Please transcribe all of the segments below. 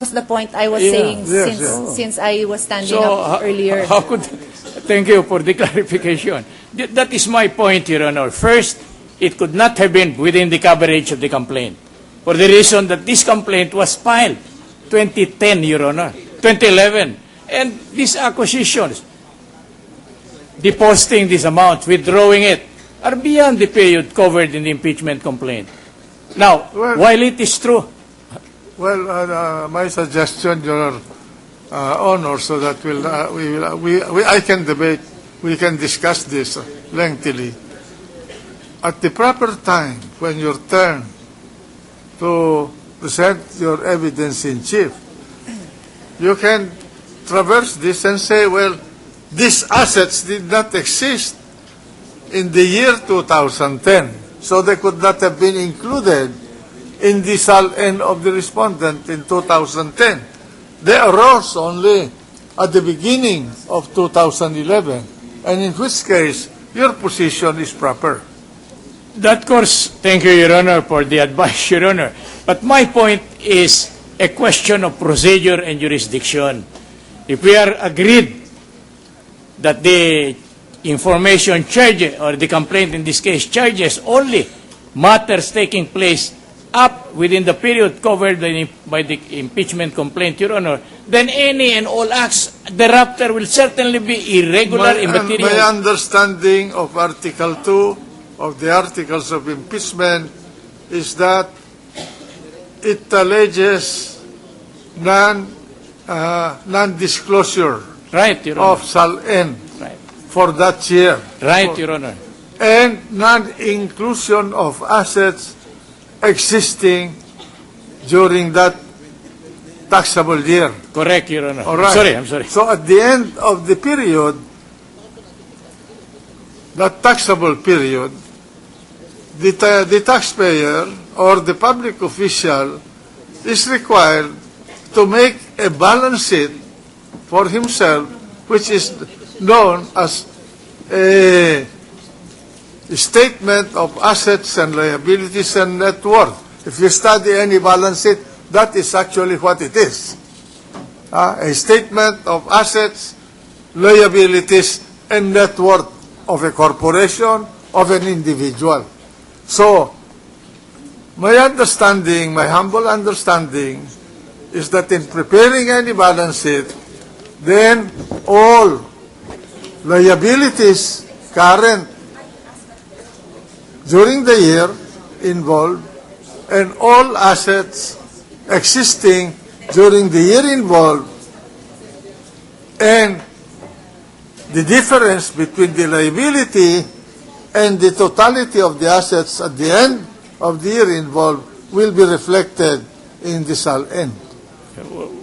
was the point I was saying since I was standing up earlier. Thank you for the clarification. That is my point, Your Honor. First, it could not have been within the coverage of the complaint, for the reason that this complaint was filed 2010, Your Honor, 2011. And these acquisitions, depositing this amount, withdrawing it, are beyond the period covered in the impeachment complaint. Now, while it is true... Well, my suggestion, Your Honor, so that I can debate, we can discuss this lengthily. At the proper time, when your turn to present your evidence in chief, you can traverse this and say, well, these assets did not exist in the year 2010, so they could not have been included in the SAL-N of the respondent in 2010. They arose only at the beginning of 2011, and in which case, your position is proper. That course, thank you, Your Honor, for the advice, Your Honor. But my point is a question of procedure and jurisdiction. If we are agreed that the information charge, or the complaint in this case, charges only matters taking place up within the period covered by the impeachment complaint, Your Honor, then any and all acts thereafter will certainly be irregular, immaterial. My understanding of Article 2 of the Articles of Impeachment is that it alleges non-disclosure of SAL-N for that year. Right, Your Honor. And non-inclusion of assets existing during that taxable year. Correct, Your Honor. All right. I'm sorry. So at the end of the period, that taxable period, the taxpayer or the public official is required to make a balance sheet for himself, which is known as a statement of assets and liabilities and net worth. If you study any balance sheet, that is actually what it is. A statement of assets, liabilities, and net worth of a corporation, of an individual. So, my understanding, my humble understanding, is that in preparing any balance sheet, then all liabilities current during the year involved and all assets existing during the year involved, and the difference between the liability and the totality of the assets at the end of the year involved will be reflected in the SAL-N.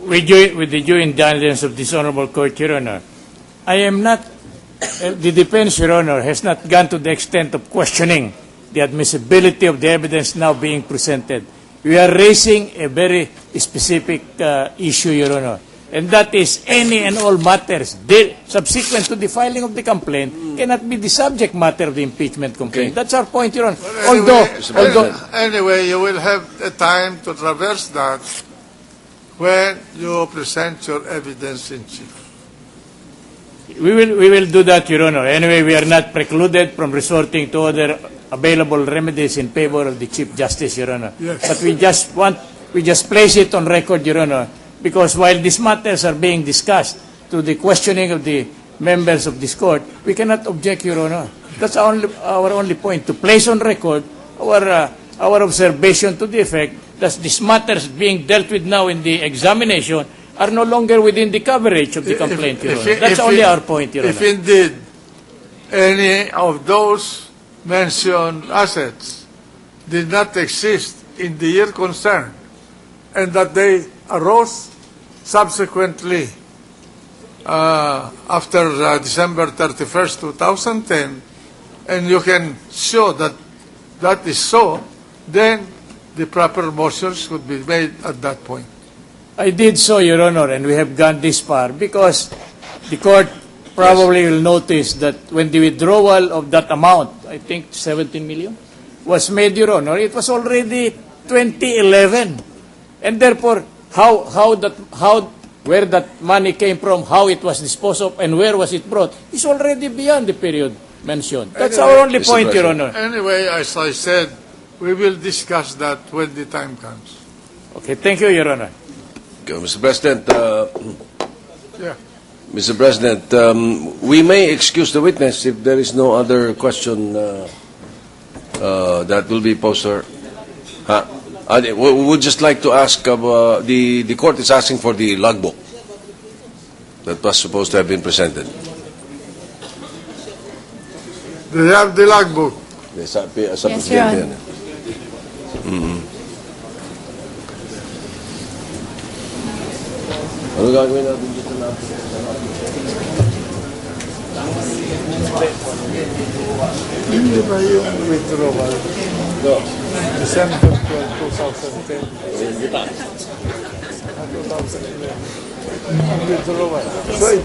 With the due indulgence of this Honorable Court, Your Honor, I am not, the defense, Your Honor, has not gone to the extent of questioning the admissibility of the evidence now being presented. We are raising a very specific issue, Your Honor, and that is any and all matters subsequent to the filing of the complaint cannot be the subject matter of the impeachment complaint. Okay. That's our point, Your Honor. Anyway, you will have a time to traverse that when you present your evidence in chief. We will do that, Your Honor. Anyway, we are not precluded from resorting to other available remedies in favor of the Chief Justice, Your Honor. Yes. But we just place it on record, Your Honor, because while these matters are being discussed to the questioning of the members of this court, we cannot object, Your Honor. That's our only point, to place on record our observation to the effect that these matters being dealt with now in the examination are no longer within the coverage of the complaint, Your Honor. That's only our point, Your Honor. If indeed any of those mentioned assets did not exist in the year concerned, and that they arose subsequently after December 31st, 2010, and you can show that that is so, then the proper motions could be made at that point. I did so, Your Honor, and we have gone this far because the court probably will notice that when the withdrawal of that amount, I think 17 million, was made, Your Honor, it was already 2011. And therefore, where that money came from, how it was disposed of, and where was it brought, is already beyond the period mentioned. That's Anyway, our only Mr. point, Your President. Honor. Anyway, as I said, we will discuss that when the time comes. Okay, thank you, Your Honor. Okay, Mr. President, Yeah. Mr. President, we may excuse the witness if there is no other question that will be posed, sir. We would just like to ask, the court is asking for the logbook that was supposed to have been presented. Do you have the logbook? Yes, Your Honor. Ano gagawin natin dito na? Hindi ba yung withdrawal? No. December 12, 2010. 2011. Ang withdrawal. So,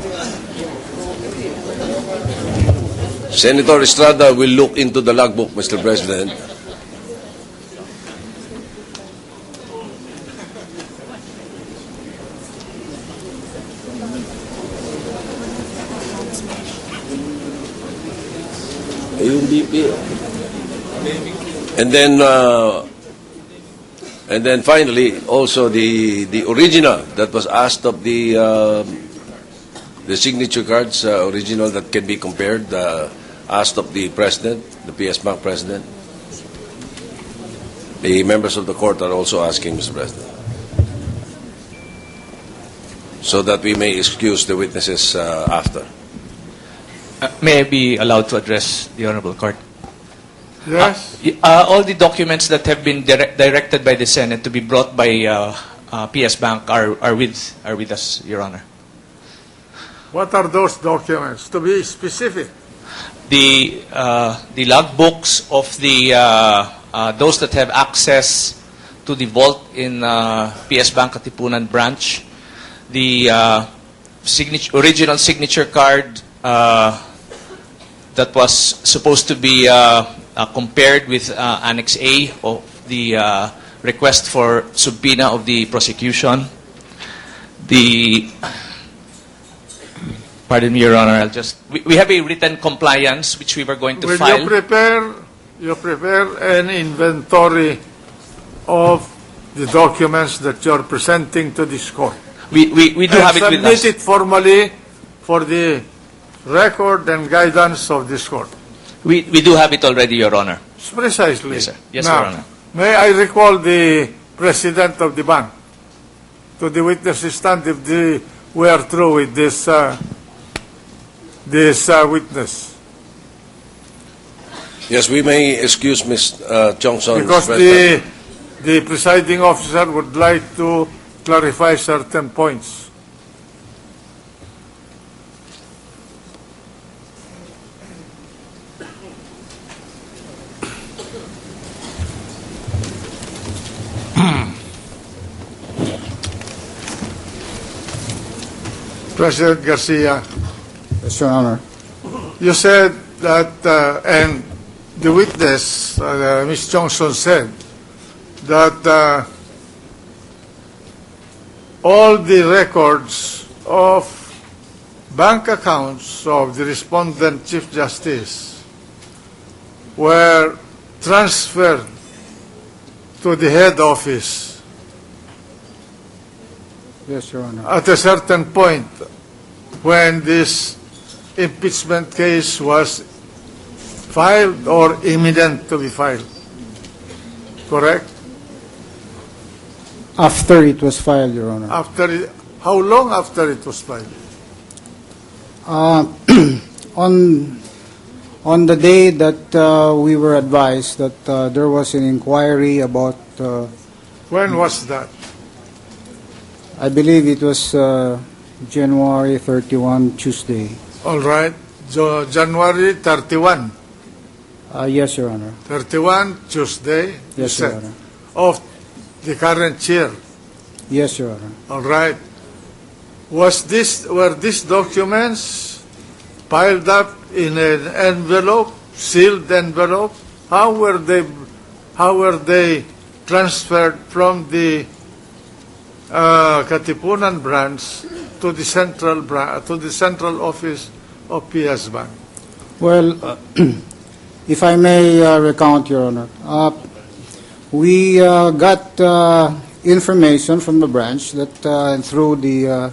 Senator Estrada will look into the logbook, Mr. President. Yung BP. And then finally, also the original that was asked of the signature cards, original that can be compared, asked of the president, the PS Bank president. The members of the court are also asking, Mr. President, so that we may excuse the witnesses after. May I be allowed to address the Honorable Court? yes. All the documents that have been directed by the Senate to be brought by PS Bank are with us, Your Honor. What are those documents? To be specific. The logbooks of the those that have access to the vault in PS Bank Katipunan branch, the original signature card that was supposed to be compared with Annex A of the request for subpoena of the prosecution. Pardon me, Your Honor. We have a written compliance which we were going to Will file. you prepare an inventory of the documents that you're presenting to this court? We do have it with submit us. it formally for the record and guidance of this court. We do have it already, Your Honor. Precisely. Yes, sir. Yes, now, Your Honor. May I recall the president of the bank to the witness stand if we are through with this witness? Yes, we may excuse Ms. Johnson. Because Mr. President. the presiding officer would like to clarify certain points. President Garcia, Yes, Your Honor. you said that, and the witness, Ms. Johnson, said that all the records of bank accounts of the respondent Chief Justice were transferred to the head office Yes, Your Honor. at a certain point when this impeachment case was filed or imminent to be filed. Correct? After it was filed, Your Honor. How long after it was filed? On the day that we were advised that there was an inquiry about, When was that? I believe it was January 31, Tuesday. All right. January 31. Yes, Your Honor. 31, Tuesday, you Yes, Your said, Honor. of the current chair. Yes, Your Honor. All right. Were these documents piled up in an envelope, sealed envelope? How were they transferred from the Katipunan branch to the central office of PS Bank? Well, if I may recount, Your Honor, we got information from the branch that through the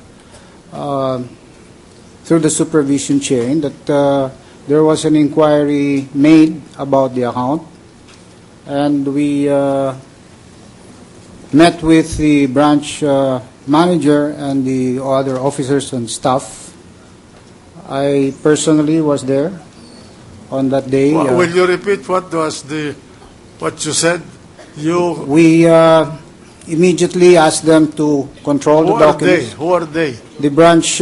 supervision chain that there was an inquiry made about the account, and we met with the branch manager and the other officers and staff. I personally was there on that day. Will you repeat what you said? We immediately asked them to control the documents. Who are they? The branch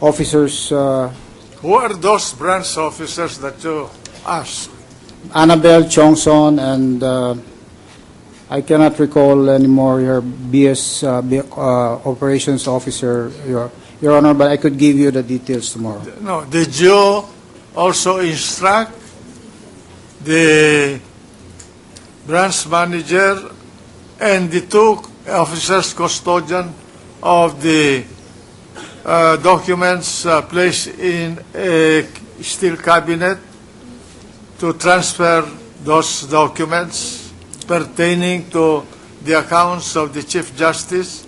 officers, Who are those branch officers that you asked? Annabelle Chongson and I cannot recall anymore your BS operations officer, Your Honor, but I could give you the details tomorrow. No, did you also instruct the branch manager and the two officers custodian of the documents placed in a steel cabinet to transfer those documents pertaining to the accounts of the Chief Justice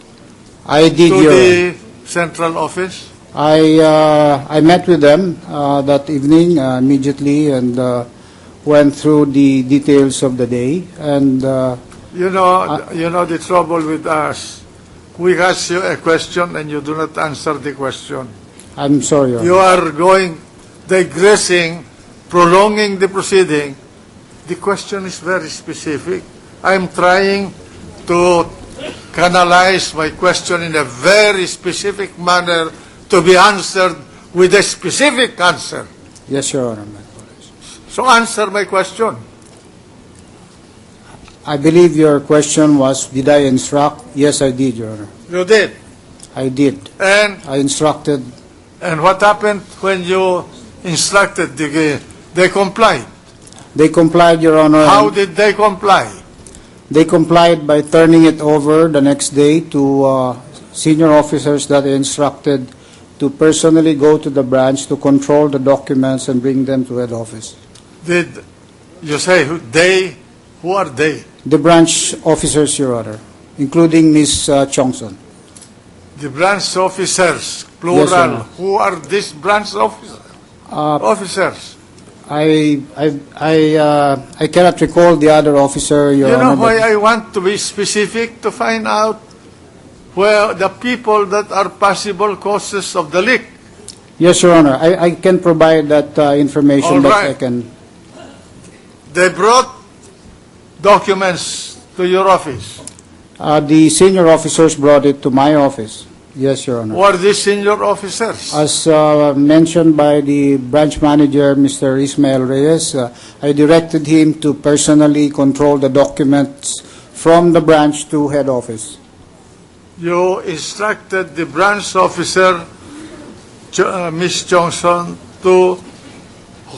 I did, to Your the central office? I met with them that evening immediately and went through the details of the day. And You know the trouble with us. We ask you a question and you do not answer the question. I'm sorry, Your Honor. You are digressing, prolonging the proceeding. The question is very specific. I'm trying to canalize my question in a very specific manner to be answered with a specific answer. Yes, Your Honor. So answer my question. I believe your question was, did I instruct? Yes, I did, Your Honor. You did. I did. And I instructed. what happened when you instructed? They complied. They complied, Your Honor. How did they comply? They complied by turning it over the next day to senior officers that I instructed to personally go to the branch to control the documents and bring them to head office. Did you say they? Who are they? The branch officers, Your Honor, including Ms. Chongson. The branch officers, plural. Yes, Your Honor. Who are these branch officers? I cannot recall the other officer, Your You Honor. know why but- I want to be specific? To find out where the people that are possible causes of the leak. Yes, Your Honor. I can provide that information, All but right. I can. They brought documents to your office. The senior officers brought it to my office. Yes, Your Honor. Who are these senior officers? As mentioned by the branch manager, Mr. Ismael Reyes, I directed him to personally control the documents from the branch to head office. You instructed the branch officer, Ms. Johnson, to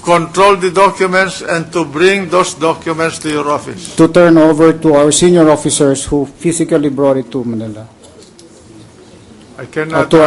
control the documents and to bring those documents to your office. To turn over to our senior officers who physically brought it to Manila. I cannot To our